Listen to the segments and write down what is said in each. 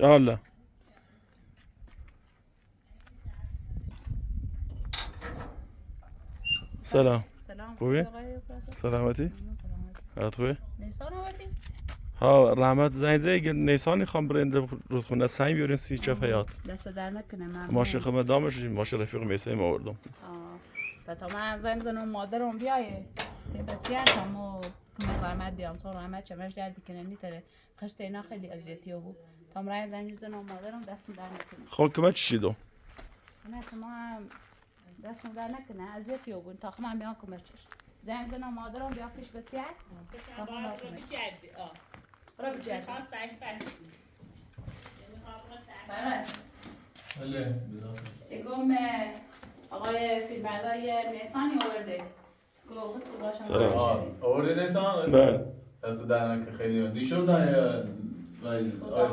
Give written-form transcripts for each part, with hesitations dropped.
يلا سلام. سلام. خوبی؟ سلامتی؟ سلامتی. حالت خوبه؟ نیسان آوردی؟ ها رحمت زنگ زد نیسانی خوام برنده رودخونه سنگ بیارین سی چپ حیات. دست در نکنه من. ماشین خدمت دامش ماشین رفیق میسیم آوردم. تا من زنگ زنم مادرم بیایه. بسیار تامو کم رحمت بیام چون رحمت چمش دردی کنه نیتره. خشت اینا خیلی اذیتی بود. تام رای زنگ زنم مادرم دستم در نکنه. خب کمه چی دو؟ نه شما دستم در نکنه اذیتی بود. تا خم بیام کمچش. زنگ زنم مادرم بیا پیش بسیار. تا خم را بجردی. را بجردی. خواست عیش فرشی. بله. اگم آقای فیلمبردار نیسانی آورده. سلام. آورده نیسان؟ بله. دست در نکنه خیلی دیشب زنگ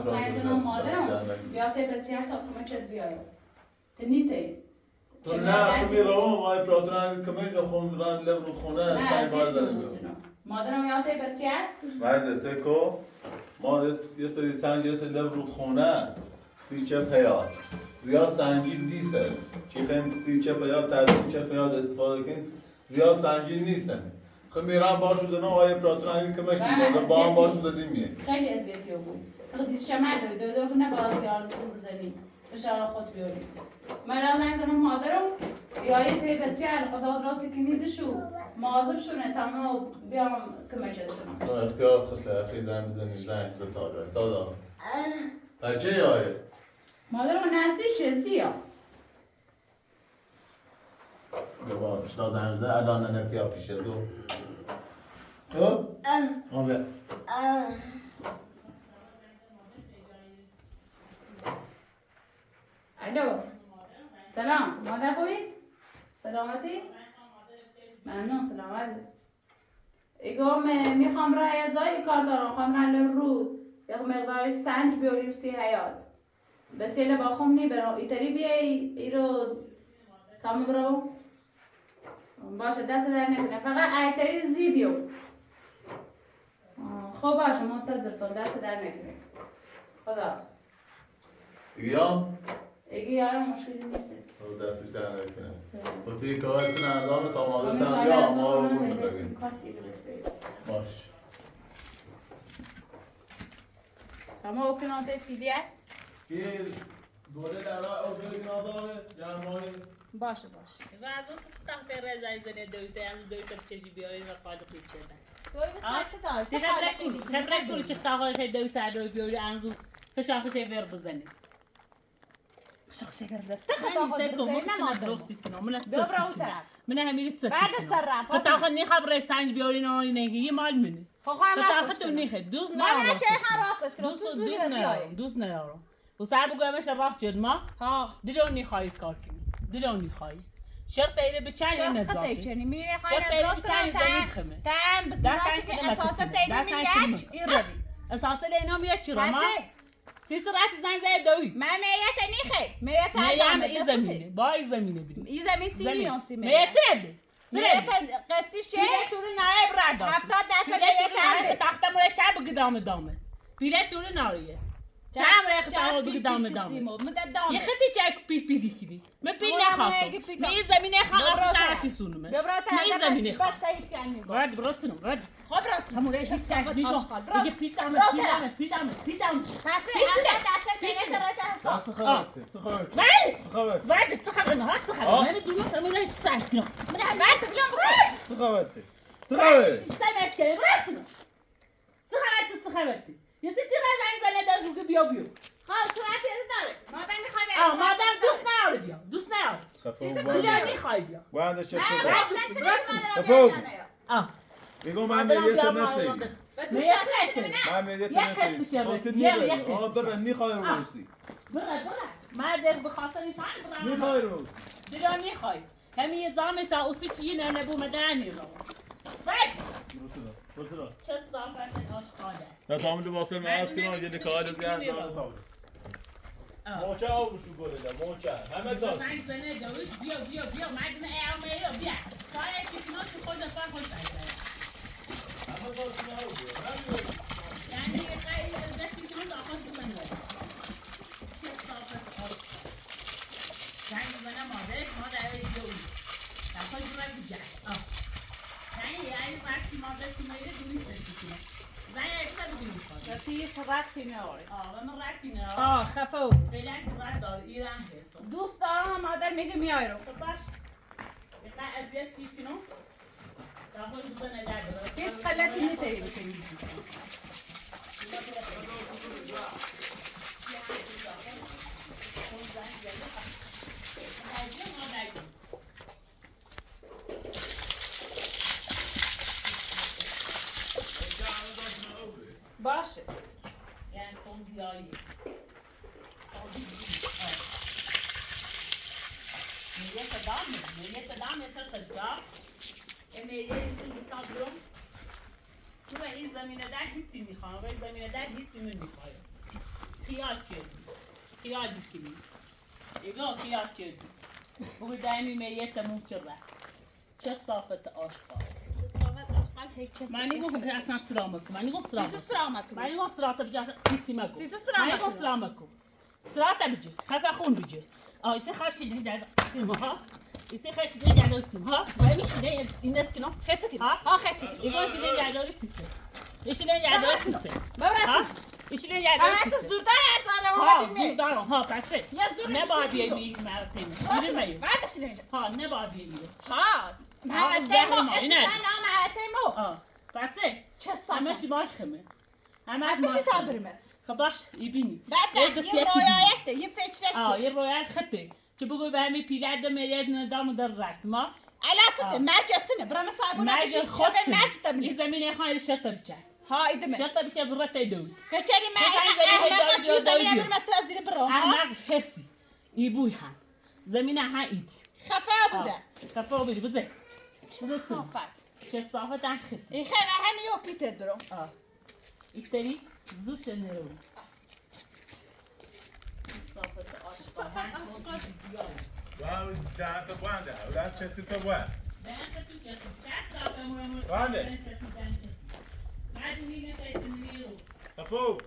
زنگ زنم مادرم بیا تی بسیار تا کمچت بیایم. تنیته. تو نه خمی روم وای پراتران کمش رو خون ران لب رو خونه نه ازیتی بوسینو. مادرم یا تی بسیار؟ مرد سکو ما یه سری سنگ یه سری لب رو خونه سی چپ حیات زیاد سنگین نیستن که خیلی سی چپ حیات ترسیم چپ حیات استفاده کن زیاد سنگین نیستن خب میرم باش رو دنم وای پراتران کمش دیگه با هم باش رو دادیم میه خیلی ازیتی بود. خیلی دیش شمر دو کنه باز یارسون بزنیم. فشار خود بیاریم. من زنگ زنم مادرم بیایی تی بسیار قضاوت راستی کنیدشو مواظب شونه تمام بیام کمچتونم. اختیار خسته اخی زنگ بزنیم زنگ بزنیم تا در چه یایه؟ مادرم نزدیک چیزی ها؟ بابا اشتا زنگ بزنیم الان ننتیا پیشه دو خب؟ آبه الو سلام مادر خوبی؟ سلامتی؟ ممنون سلامت. اگم میخوام رای ازای کار دارم خواهم رای رو یک مقداری سنج بیاریم سی حیات به تیله با خم نی برام ایتری بیای ای رو تمام برام باشه دست در نکنه فقط ایتری زی بیو خب باشه منتظرتون دست در نکنه خداحافظ. بیام؟ اگه یارم مشکلی نیست دستش در نکنه خب توی کارتون اندام تا مادرتم بیا ما رو بگیم باش تمام اوکنانته تیلیه؟ یه دوله در راه او بگیم آدامه جرمانی باشه و از اون تخت رزای زنه دویده هم دویده چشی بیایی و قاعد قیچ شدن خبره کلی چه تاقای که دویده دوی بیایی انزو خشاخشه ور بزنی شخصی کرده من نیسه کم من درستی کنم من dobra u طرف من همیری تسکی بعد سرم خطاخه نی خبره سنگ بیاری نوانی نگی یه مال منی خطاخه تو نیخه دوز من نه چه خراسش کنم تو سوری بیایی دوز نیارم و سر بگویمش راست شد ما دلونی خواهی کار کنی دلونی خواهی شرط ایره به چند یه نزاکی شرط ایچنی میره خواهی شرط ایره به چند یه زنی خمه تم بسم الله کنی اساسه تینو میگه این روی اساسه لینا میگه چی رو ما سی سرعت زنگ زنگ دوی من میریت نیخه میریت میم ای زمینه با ای زمینه بیم ای زمین چی نوسی میریت میریت قسطیش چه؟ پیره توری نایه برد داشت 70 درصد میریت تخت موره چه بگی دامه پیره توری نایه چه موره خطا بگی دامه یه خطی چه پی دیکیدی من پی نخواستم می زمینه خواه شرکی سونمه می زمینه خواه بس تایید چنی گو برد براتونم برد خب براتونم همونه ایشی سگ میگم بگه پیدامه پسه اول دست میریت رایت هستم چه خبرته؟ برد چه خبر نه چه خبر من دونست من سگ میگم من برد بیام چه خبرته؟ چه خبره؟ سمش که براتونم چه خبرته یه سی زنگ زنه داشت که بیا خب صورت یه داره مادر میخوای مادر دوست نداره بیا دوست نداره کجا میخوای بیا بندش چه خب میگم من میریت نسی من میریت نسی ببر میخوای روسی من در بخاطر این میخوای روسی دیگه میخوای همین یه زامن تا اوسی چی نه نبو مدنی رو چه صافت آشغاله نه تا همونجا واسه من از کنار یه کار زیاد موچه آورشو گله ده موچه همه داشت زنگ زنه دویش بیا مردم ایام بیا کاره چی کناش خود دفعه خوش آیده همه داشت نه یعنی خیلی از دستی که من آخوش بکنه ربطی نداره. به من ربطی نداره. خفه او. فعلا که ربط داره ایران هستم. دوست دارم مادر میگه میای رو. خب باش. اینقدر اذیت چی کنم؟ تا خود بزن نداره. هیچ غلطی نمیتونی بکنی. باشه. یعنی کن بیایی. میگه صدام نشد کجا؟ میگه ایشون بکن برم. تو به این زمینه در هیچی میخوام و این زمینه در هیچی نمیخوام. خیال خیال بکنی. ایگاه خیال چیزی. بگوی دائمی میگه تموم شده. چه صافت آشقال. معنی گفت اصلا سلامکم. معنی گفت سلامکم. سیز سلامکم. معنی گفت سلامت بجا هیچی مگو. سیز سلامکم. معنی گفت سلامکم. سلامت بجا. خفه خون بجا. ایسی خاصی دیگه در سیمها. ایسی خاصی دیگه در سیمها. باید میشینه این کنم. خیلی خیلی. ایگاه شینه یاداری سیسه. ایشینه یاداری سیسه. ببرد. ایشینه یاداری سیسه. تو زودتر ارزانه زودتر. پسه. نباید بیایی مرتين. میری میی. بعدش نمیشه. نباید بیایی. بچه چه همش باش خمه همش باش تابرمت خباش یبینی بعد یه رویایته یه فکرت یه رویایت خطه چه بگوی به همین پیلاد میاد ندام در رفت ما علاتت مرجتنه برام صابونه بشی خود مرج تبنی این زمینه خواهی شرط بچه ایدمت شرط بچه برات دود کچری ما احمق چیز زمینه برام تازیر برام احمق حسی ایبوی هم زمینه ها ایدی خفا بوده خفا بوده بزه چه صافت چه صافت خطه این خیلی همه یفتیتت برام ایفتری زوش نرو صافت آشقال Well, that's the one there. That's just the one. Vale. Tafu.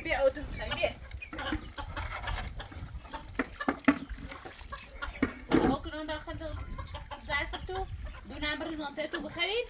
بیا اودو بخیر بیا هوا کنون داخل ظرف تو دو نمبر زانته تو بخرید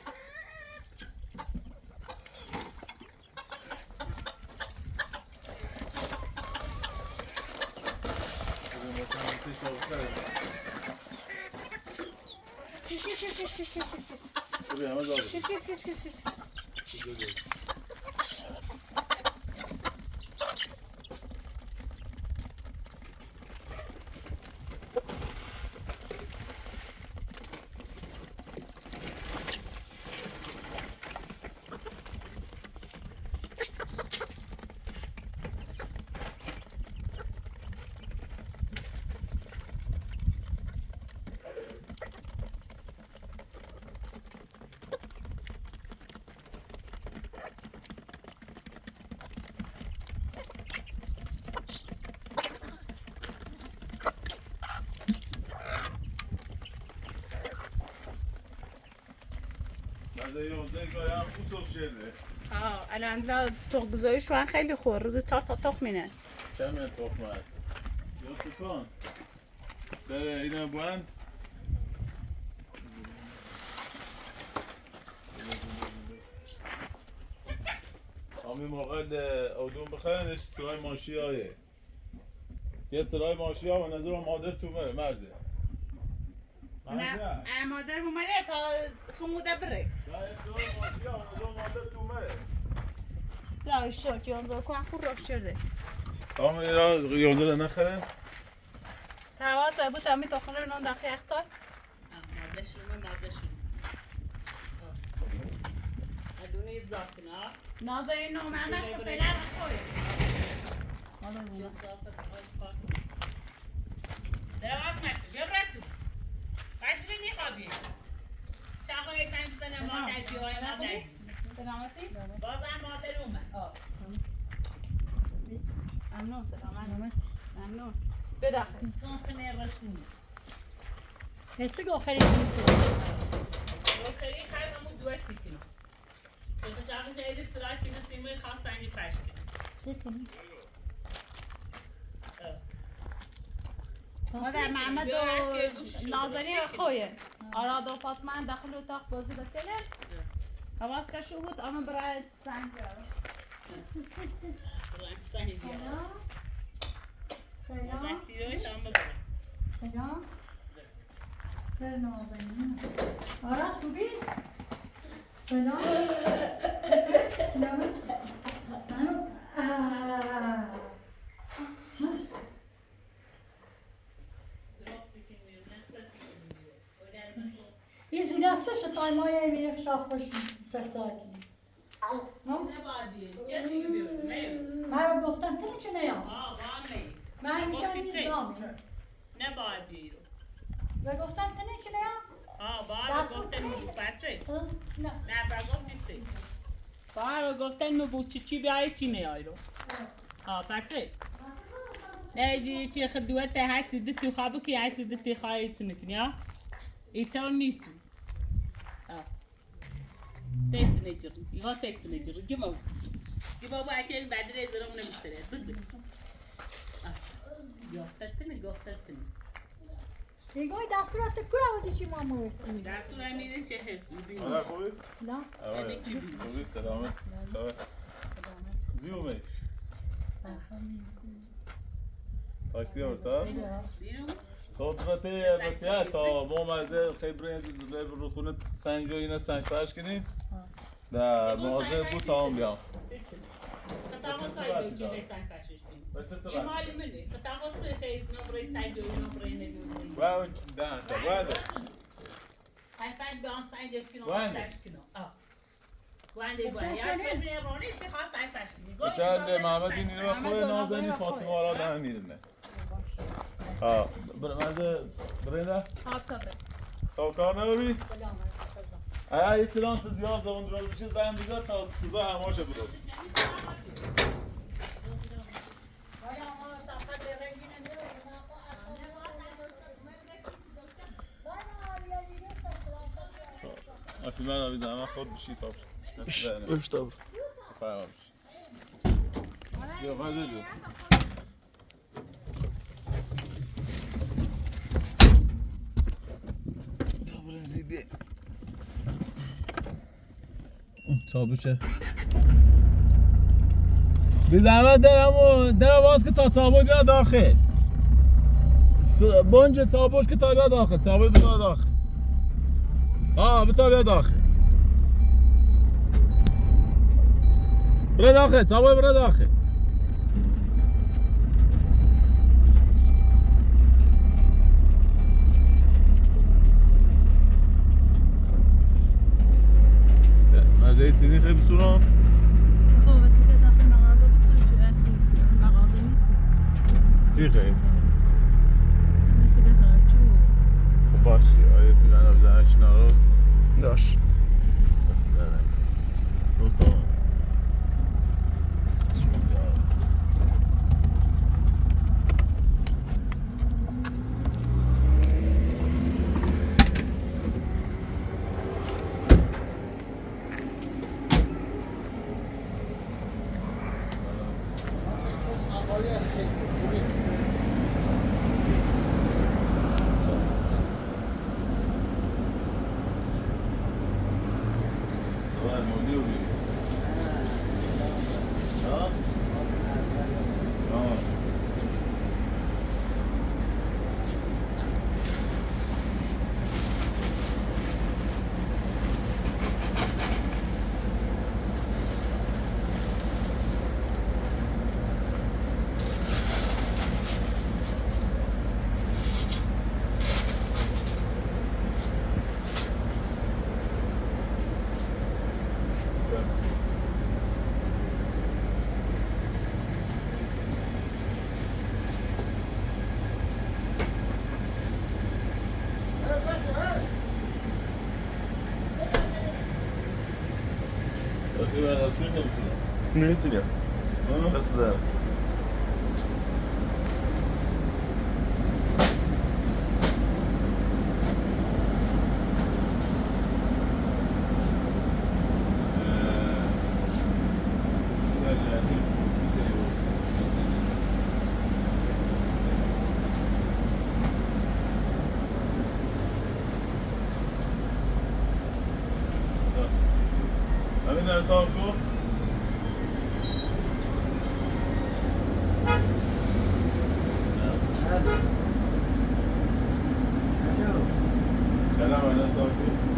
الان تخم گذاریش رو خیلی خور روز 4 تا تخم مینه چند تخم هست یا تکان بره اینه بوند همین موقع اودون بخرنش سرای ماشی هایه یه سرای ماشی ها و نظر مادر تو مرده نه مادر بومره تا خموده بره لا شاکی اونجا کن خود راش کرده تمام اینا یونده نخره تواس بود تامی تا خونه بنام داخل اختار مادر شروع زاف کنه نازنین نامرده که فعلا خوی دراز مکتب بیا برسیم باش بگه نیخوابی شاخه یک سنگ بزنه مادر جیوهای مادر سلامتی؟ بازم مادر اومد ممنون سلامت ممنون بداخل سونسونه رسونی هیچی گوخری میکنه خیلی خیلی دوت میکنم تو شاخه خیلی استراحت کنه سیمه خاص سنگی فرش کنه مادر محمد و نازنین خویه آراد و فاطمه داخل اتاق بازی بسیله حواس کشو بود اما برای سنگ سلام سلام سلام در نازنین آراد خوبی؟ سلام سلام این زینت سه شتای مایه میره شاف خوش سستاکی من رو گفتم تو چه نیام من میشم نیزامی نباید بیرو و گفتم تو چه نیام باید گفتن بچه نه نه گفتی چی باید گفتن بود چی بیایی چی نیایی رو بچه نه چی خدوات های دتی خوابو که های دتی خواهی تنکنی ها ایتان نیستو تیت نجرو ایها تیت نجرو گمو بچه بعد ریزرم نمیستره بزن گفتن دیگه دستورات کورا بودی چی ما مرسی دستور همینه چه حس می‌بینی حالا خوبی؟ نه خوبی سلامت زیومه تاکسی آورد بیرون خودراتی بچه تا ما مرزه خیلی رو خونه سنگ و اینا سنگ فرش کنیم در مغازه بود تا هم بیام قطعات هایی چه سنگ فرشش کنیم این مالی منه قطعات خیلی نمره سنگ و نمره نمیدونیم واو ده تا واده سنگ فرش به آن سنگ کنم سنگ کنم گوانده یا کلمه رونی سی خواست سنگ فرش کنیم بچه محمد این رو خود نازنی فاطمه آراد هم میرنه مرزه برنده تا کار نبری اگه یه لانس زیاد زبان درست بشه زن بیزد تا سوزا هماشه بدست افی من آویزه همه خود بشی تا اشتاب فرما بشی بیا غزه بیا تا برنزی بیا تابوچه بی زحمت در باز که تا تابوی بیا داخل بنج تابوش که تا بیا داخل تابوی بیا داخل بیا داخل برای داخل تابوی برای داخل مزه تینی خیلی بسورم خب واسه که داخل مغازه بسوی چه وقتی مغازه نیست چی خیلی؟ مثل خرچو خب باشی آیه پیلن رو بزنه چی ناروز داش بس داره دوست آمد نمی‌سیدم بس ده همین حساب کن کلم همین حساب کن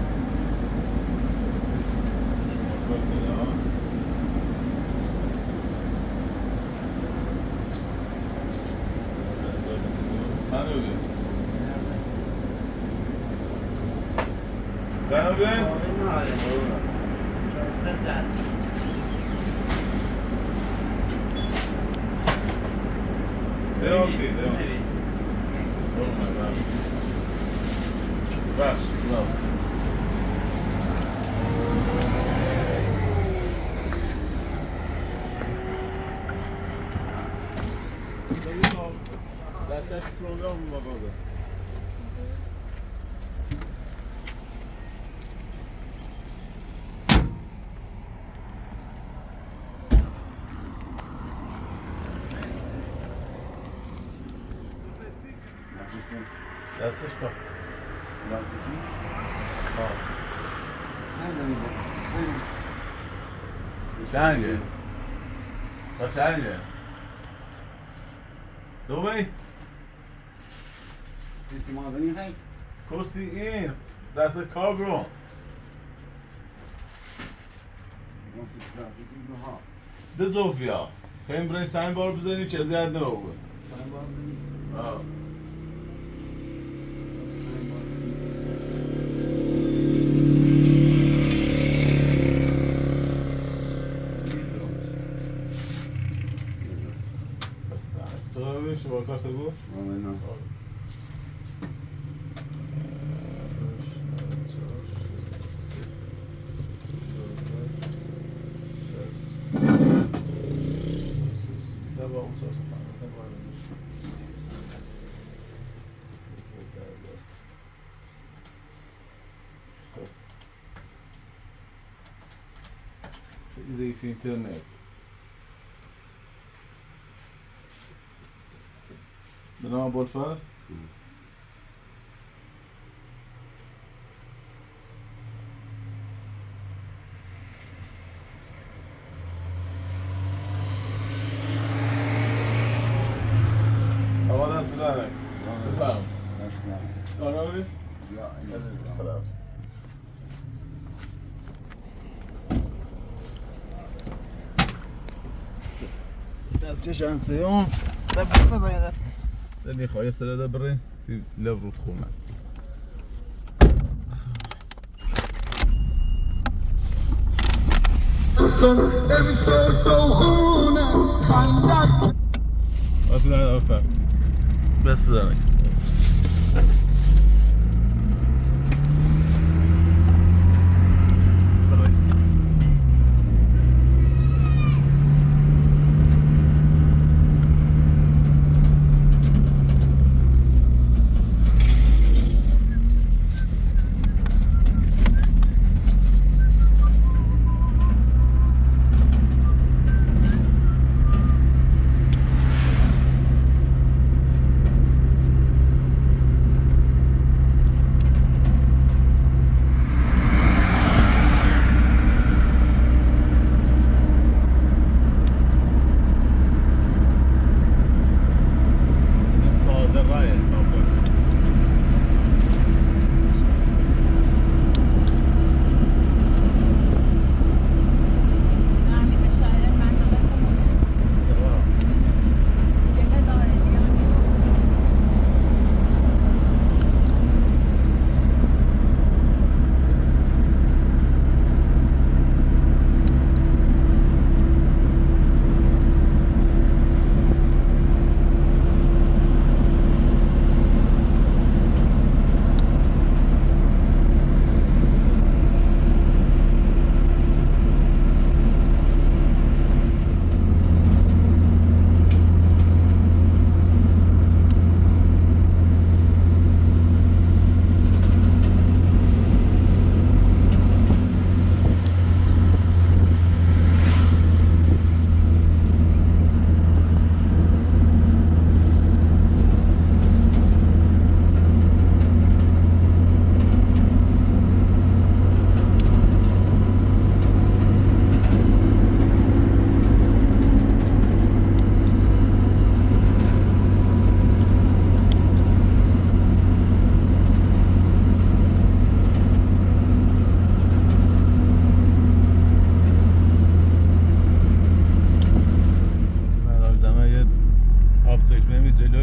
دستش کن قشنگه قشنگه دوبی سیستم آبانی خیلی کرسی این دست کار برو ده زوفیا خیلی برای سنگ بار بزنی چه زیاد نرو بود شما کارت گفت؟ آمین زي في انترنت بنام ابو الفار هذا سلامك تفهم قراري خلاص دستش انسیون دبر برای دنی خواهی سر دبره سی لب رود خونه بس دارك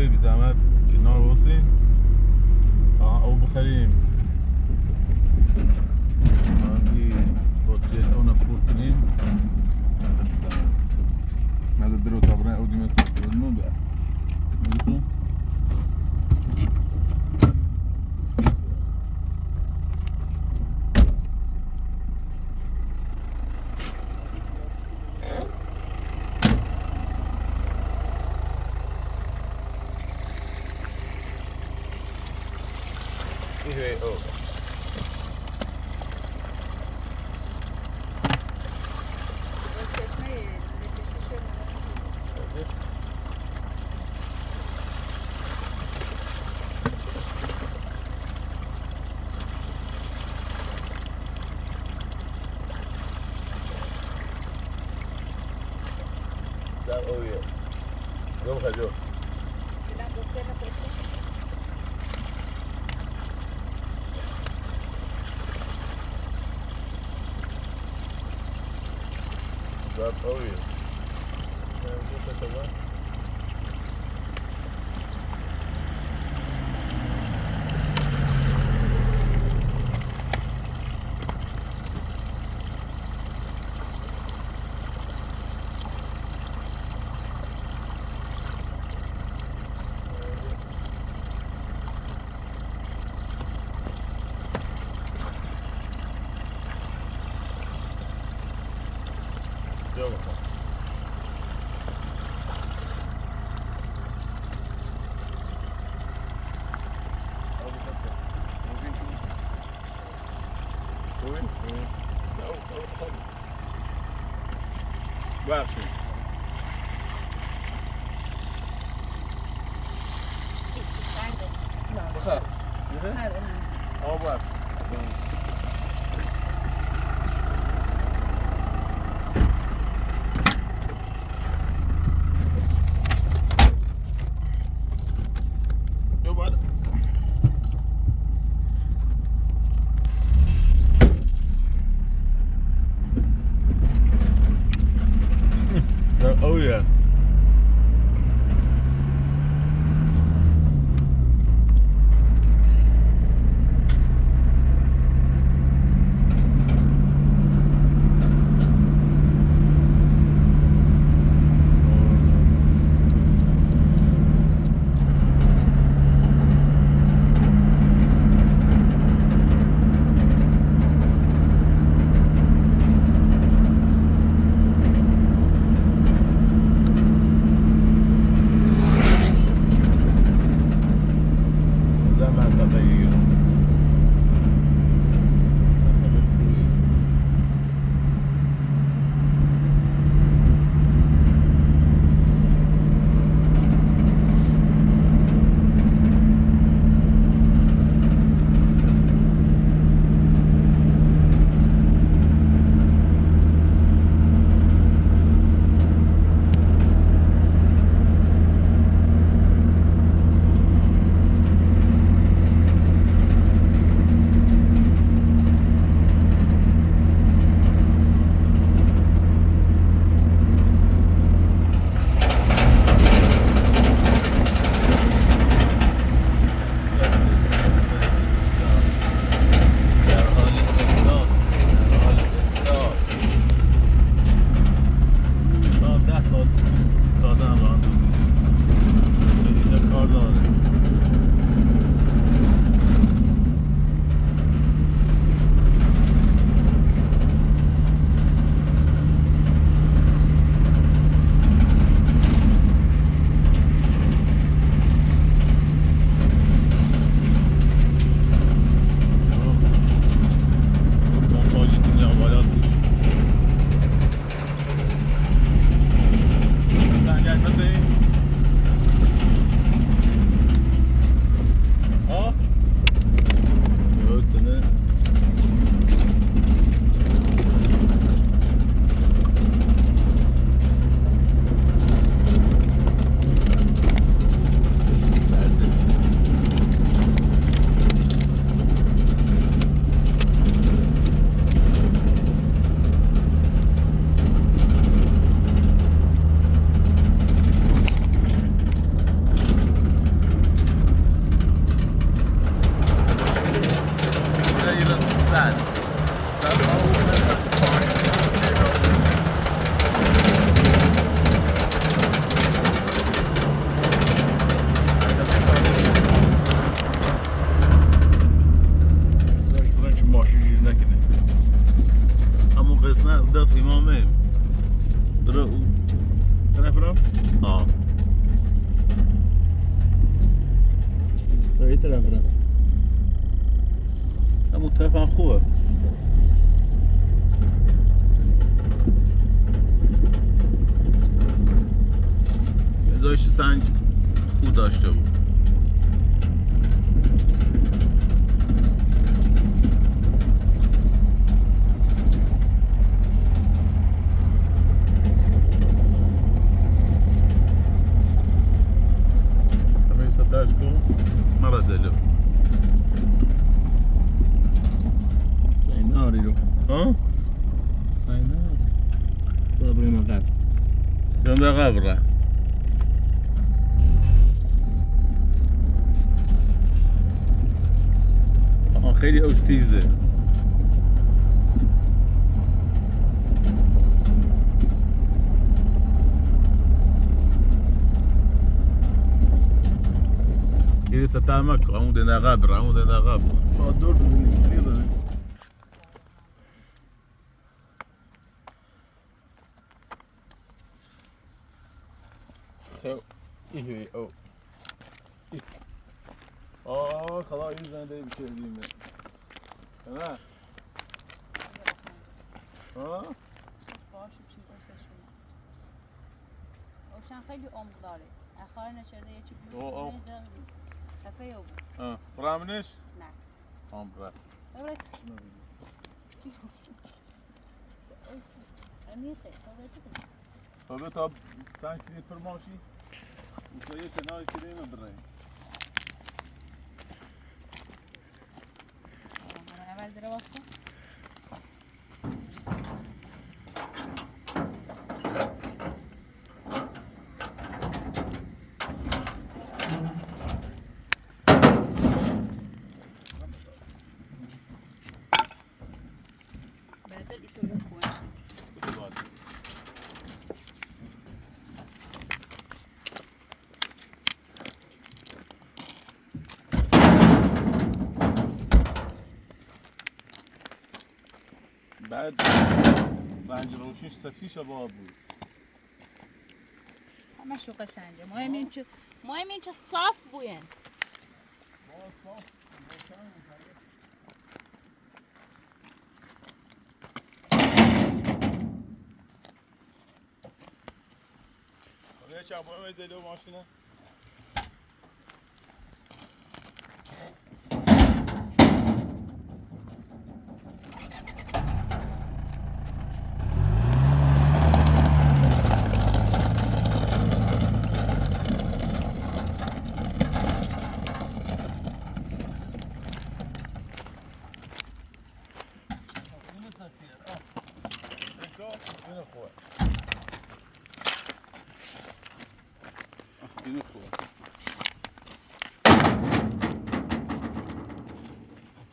خیلی بی زحمت کنار بسین او بخریم آنگی بطریل اون فورتنین بس دارم ماذا درو طبعا أودي من سفر الموضوع نقصه إيه أو لا قوية يوم خجوم لا قوية يوم Oh yeah. برو اون طرف برم؟ برو این طرف برم همون طرف هم خوبه ازایش سنگ خود داشته بود مرة دلو سيناري له ها سيناري صبري ما غاب كان ده غابرة خیلی اوش تیزه كيف ستعمك عمود انا غابر عمود انا غابر ما الدور بزني كثير خو ايه او خلاص يزن ده بشيء ديمه تمام روشن خیلی عمق داره آخر نشده یه چی او خفه یا بود برامنش نه برا دورت عمیقه دورت تا 5 کیلو پر ماشی وتلاقيه کنار كريمه بالرين اول دره باز کن بعد رنج روشیش صفیش آباد بود همه شو قشنگه مهم این چه صاف بوین یه چند بار میزیدو ماشینه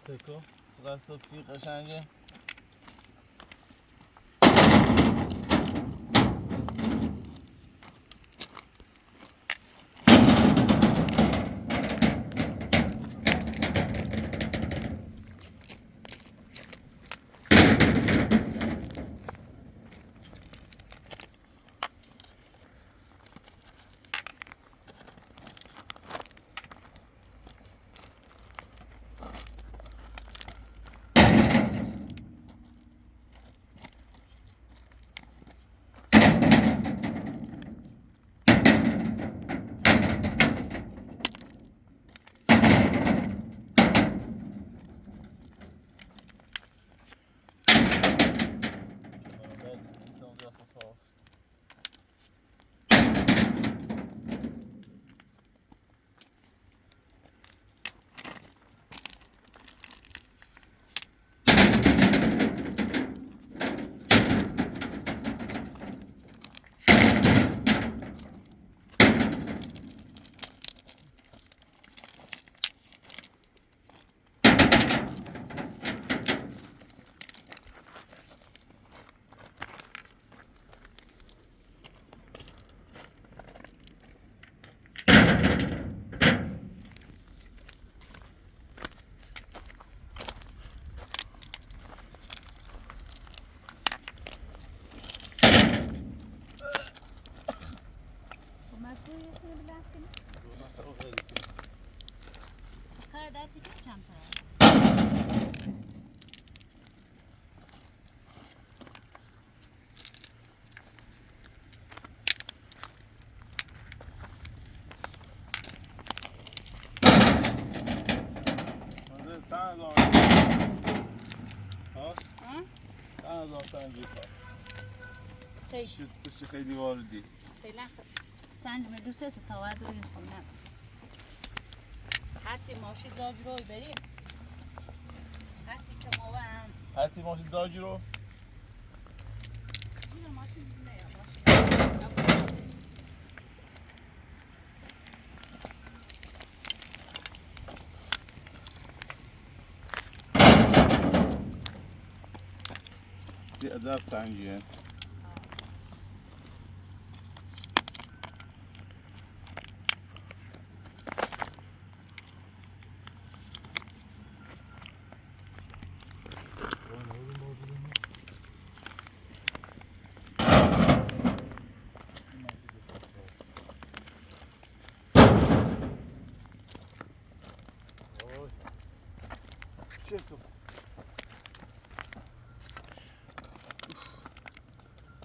تکو سقف صفی قشنگه چند هزار سنجی کار خیلی خیلی واردی فعلا سنج مدوسه ستاوه دوری خونم هرچی ماشی زاج روی بریم هرچی چماوه هم هرچی ماشین زاجی رو اینو ماشین نه ماشین دی ادب سنجیه چه سو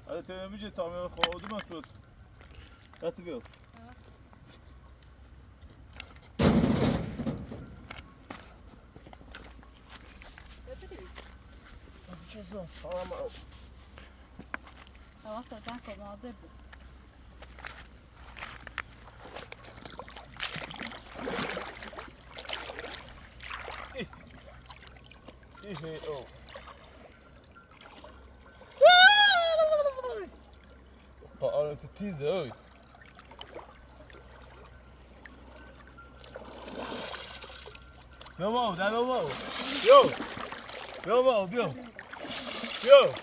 hadi temizce tamam oldu mu Mesut? Hadi gel. چه سو tamam al. حواس دادن که نازه بود Oh. Bara till tio öj. Björn, där var Björn. Jo. Björn, Björn. Björn.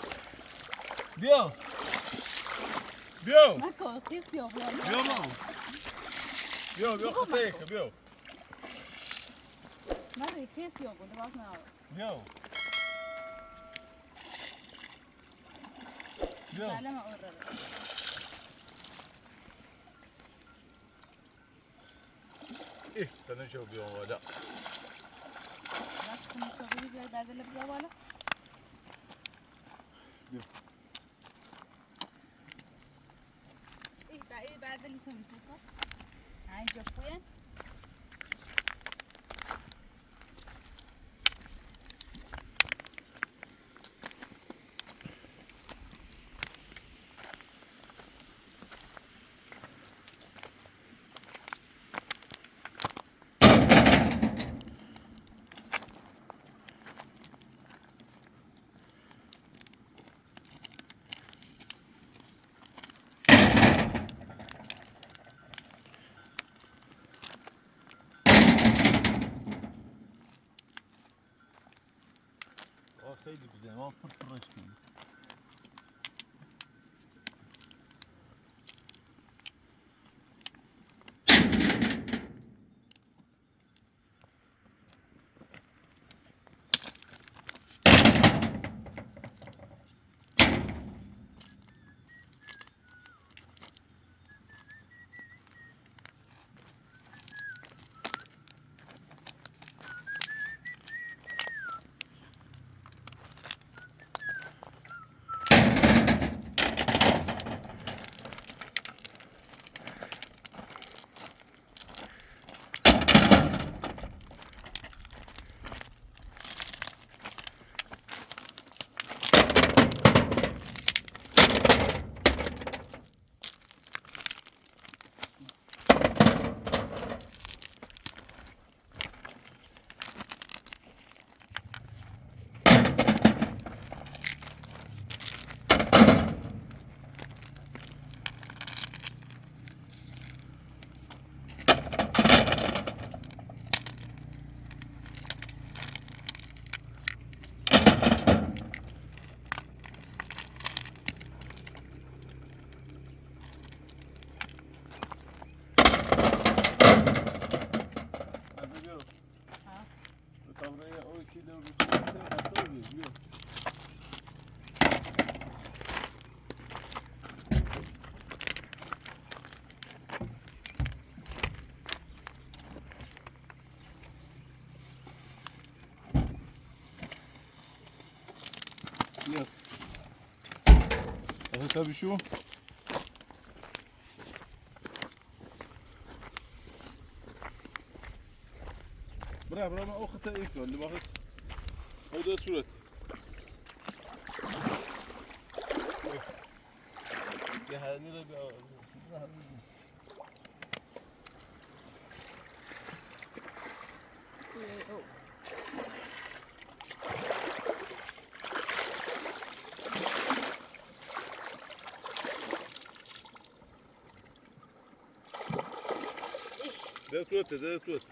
Björn. Björn. نکن خیسی ها بیان Björn. Björn, Björn, steka Björn. نداری خیسی ها بود باز نه Björn. Björn. سلام اون رو Den kör Björn var där. بس کنی شغلی بیار بدل بیا بالا این بدلی کنی سکا اینجا خویه خیلی güzel ama pırpır çıkıyor. طب شو؟ برا ما أخذت إيكو اللي باخذ هذا صورة يا هذه ده صورته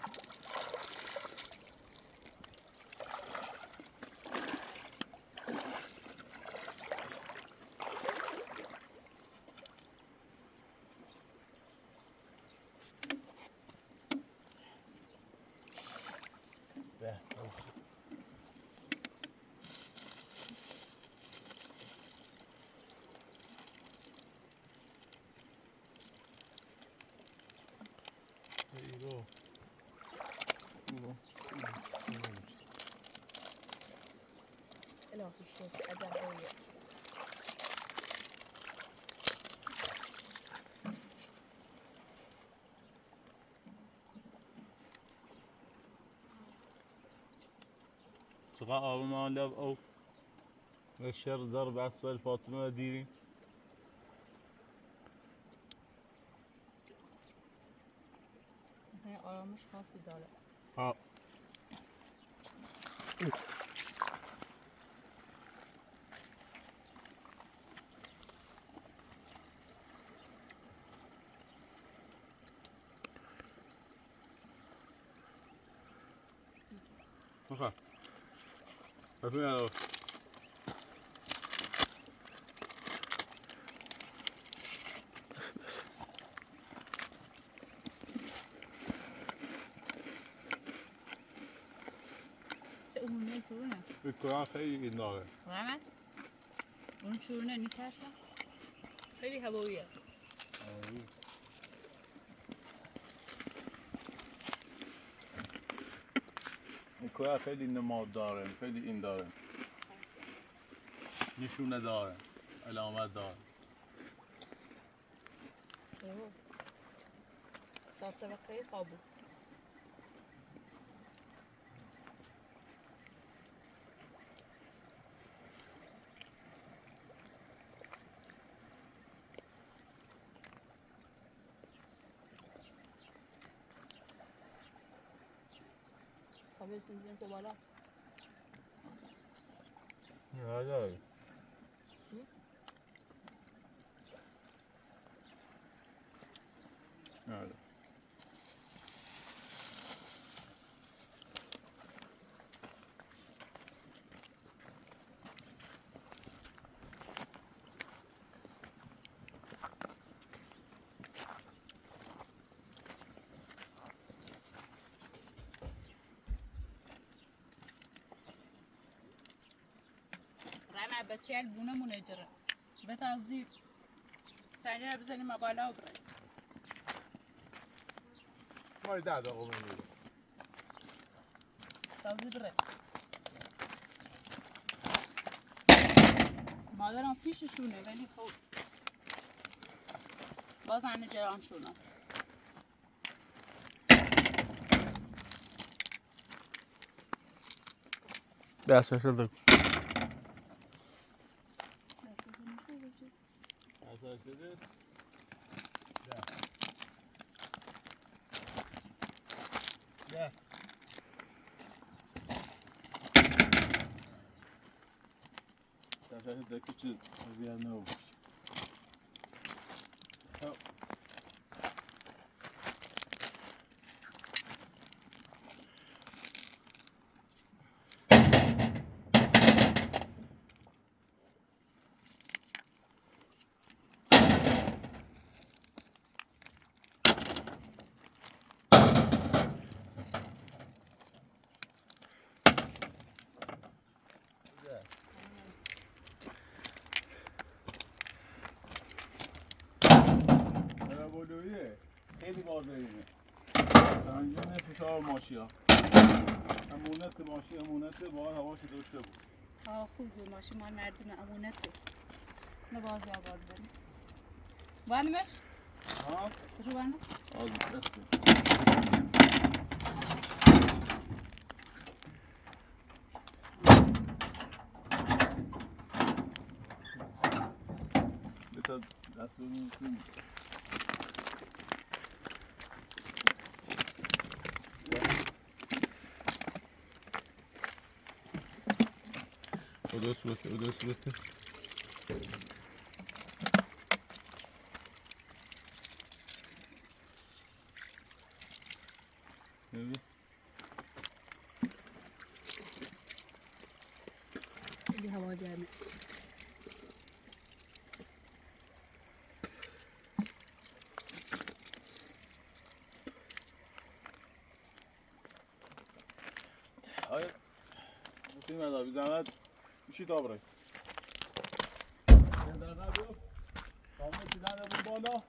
لا في شيء أدري صغار ما لعب أو الشر ضرب أسفل فاطمة ديري مثلا آرامش خاصی داره ها بخير بخير يا چه اون نمیتونه الكرة خیلی داره رحمت اون شورونه میترسم خیلی هواییه الكرة خیلی نماد داره خیلی این داره نشونه داره علامت داره صاف طبقه خوابو خب بسیم تو بالا نه داره نه رحمت بچه البونه اجره بتازی سنجه بزنیم بالا و برای ما 10 دقیقه میمونه تازی بره مادرم پیششونه ولی خب باز هنه جرانشونه دست شده اصلا شده نه نه ده küçük ziyan ne olmuş? بلویه خیلی واضحه سنجه نصف شار ماشی ها امونت ماشی امونت باید هواش داشته بود خوب بود ماشی مال مردم امونت بود بازی آگاه بزنیم بانمش؟ ها؟ شو بانم؟ آز بسته بتا دست بزنیم کنیم او دو صورته خیلی هوا گرمه. آیا این مدار زحمت میشید آبرای یه دقیقه دو تامو چیدن رو بالا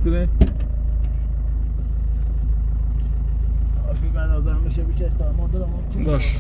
کنه آخی من آزم میشه بشه تا مادرم باش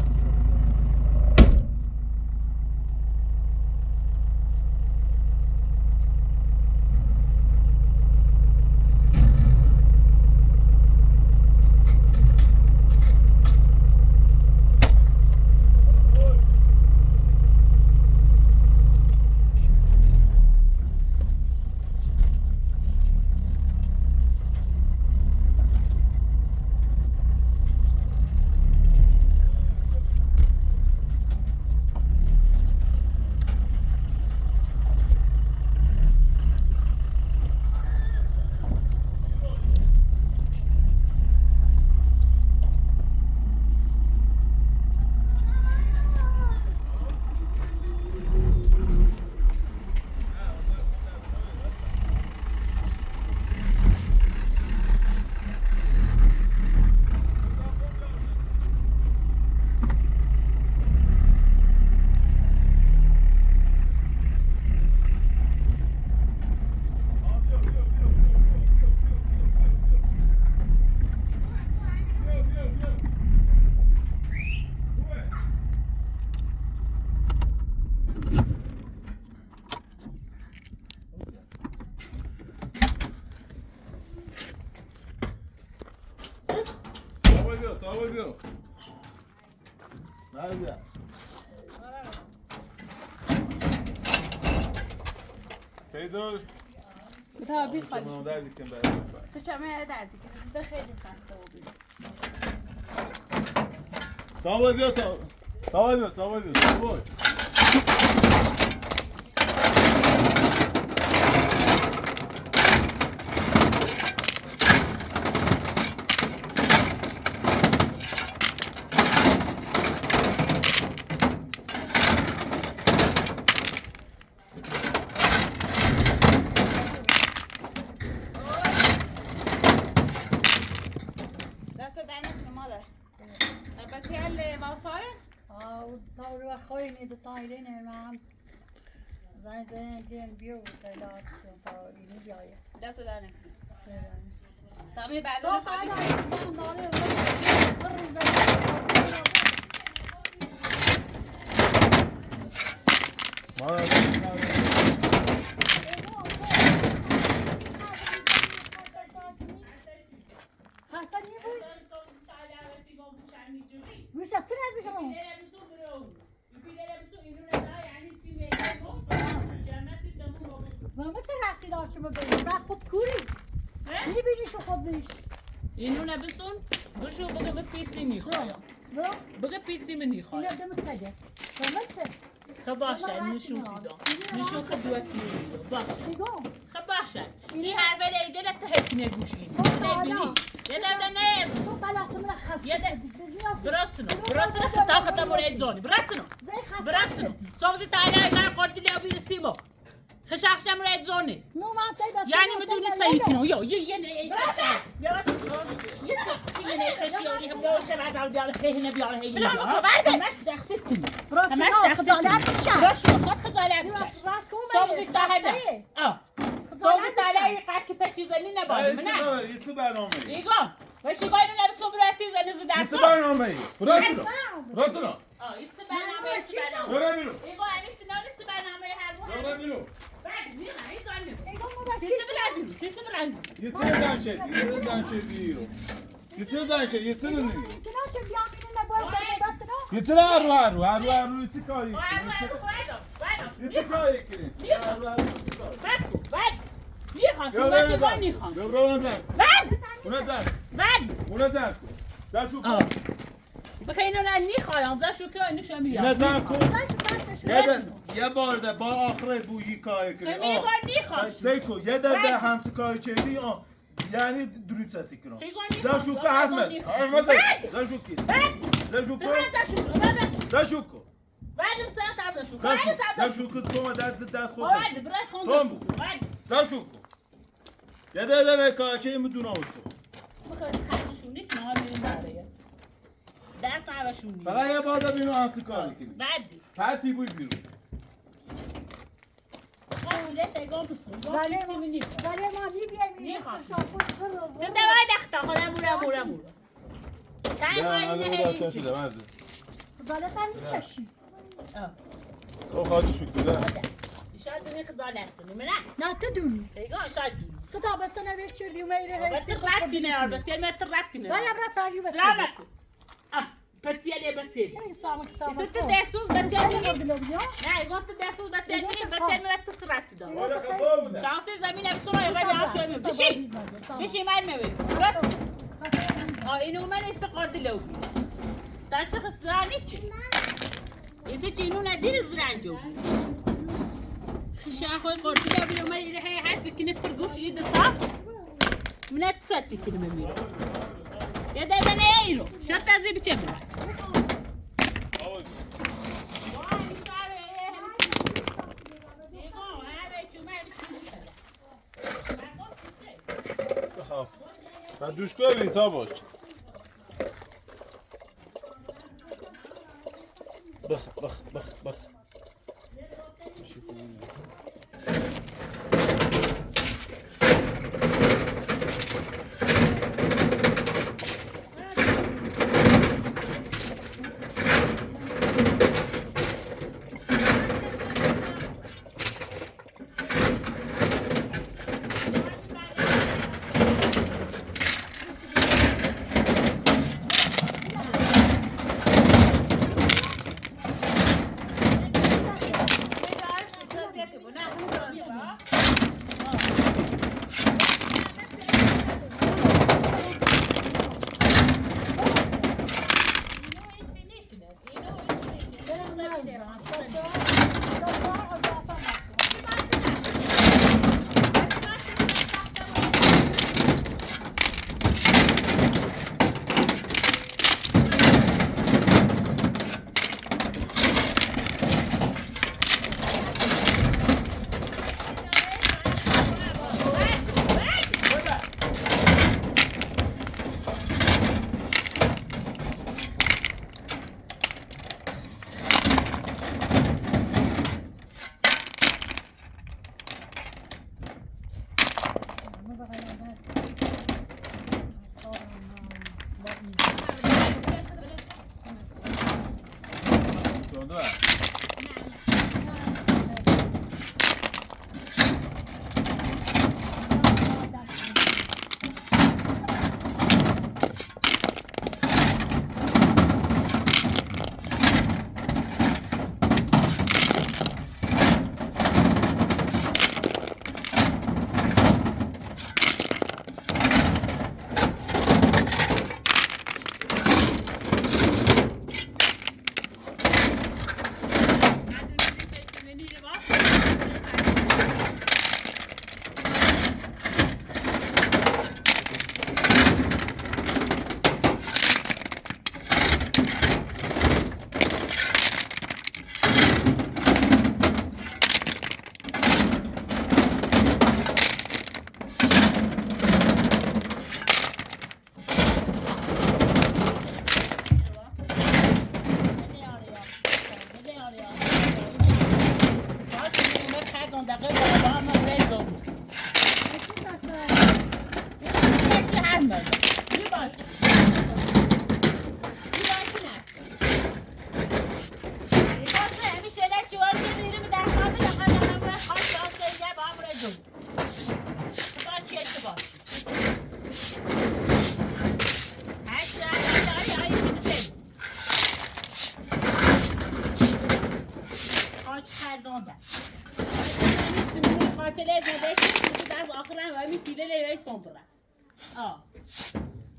بگو نرده پیدر تا بی خالی چمنو دردی کن برای تو چمنو دردی کن ده خیلی خسته و بی تا بیا تا بیا دور خواهی نیده تایره نرمم زن گیم بیو تایلات تا اینو بیایه دست در نکنه سرانی تامی بعد صاف علا زن داره خسته نیه بود گوشت چه نزد بکنم ما چه رفتی داشت شما ببینیم من خود کوری میبینی شو خود بیش اینو نبسون بشو بگه به پیتی میخوایم بگه پیتی من میخوایم اینو دمت نگه دمت سه خب باشه نشون دیدم نشون خب دوت دیدم باشه دیگم خب باشه این هر ولی ایده لطه نگوشی یه دفعه نیز تو بلات من خسته یه براتنو خطا خطا مرید زونی براتنو صوبزی تایلای من قردی لیا بیر سیمو خشخشم مرید زونی نو من تایبا یعنی مدونی سایی کنو یه نه چشیاری هم باشه بعد بیاره خیلی بیاره هی بلا تو برده همش دخسیت کنی همش خجالت میشه براتنو خود خجالت میشه صوبزی تایلای صوبزی تایلای قد که تا چیزانی نباشه منه یه تو برنامه ایگو وشی باید نبسو برای تیزانی زده یه تو برنامه براتنو ایت برنامه برو بیرو ایگو انیت نالیت برنامه هر مو برو بیرو بعد میرم ایت آنیم ایگو مو سیت برنامه یه تو دانشه بیرو یه تو دانشه یه تو نمی اینا چه بیامینه نباید برات یه تو هر یه تو کاری یه تو کاری کنی بعد میخوام شما دیوان میخوام برو اون زن در شو کن بخی اینو نه نیخوایم زن شکر اینو شما میام نزن کن یه بار ده با آخره بویی کاری کنی یه بار نیخوام سیکو یه دفعه همسو کاری کردی یعنی درود ستی کنم زن شو که حتمه زن شو کی زن شو کن زن شو کن بعدم ساعت از شو زن شو کن تو ما دست خود بعد برای خوند زن شو کن یه دفعه کاری کردی میدونه اوتو بخواد خرجشون نیست ما میریم برای دست عوشون نیست فقط یه بار اینو همسو کاری کنی بعدی پتی بوی بیرون ولاد اگام بسون ولی ما میبینیم میخوام. شاپور برو تو دوای دختا خودم مورم تای نه خواهی من نه بچه شده مرده ولی تا میچشی تو خواهدی شکل ده شاید دونی خزانت کنی نه نه تو دونی اگام شاید دونی ستا بسنه بیچردی و میره بس رکتینه بس یه متر رکتینه ولی برا تاگی بسنه سلامت بتیلی این سامک سامک است دستوز بتیلی نه نه اگام تو دستوز بتیلی تو رکتی دار والا خفا بودن دانسه زمین بسون رو یه عاشق می بشی من میبرم رات اینو من استقارد لو دست خسرانی چی ایسه چینو ندیر زرنجو خشا خوی قرطی لو بیو من ایره هی حرفی کنه ترگوش یه دتا من تصدی کنه میره یه دادن ایرو شرط ازی بچه برای بخاف و دوشگاه بین تا باش بخ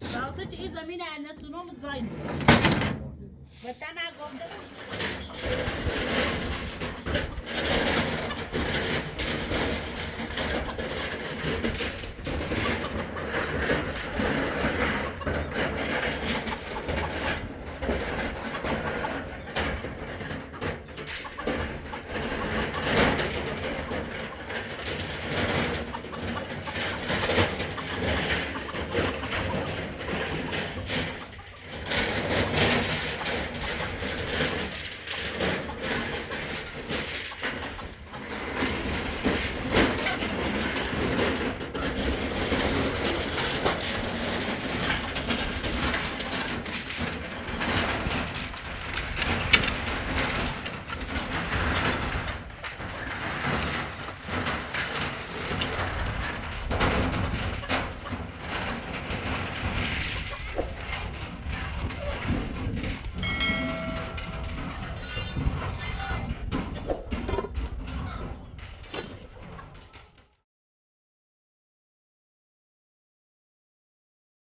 راسه این زمین النسونو متزاین بود و تنها گفته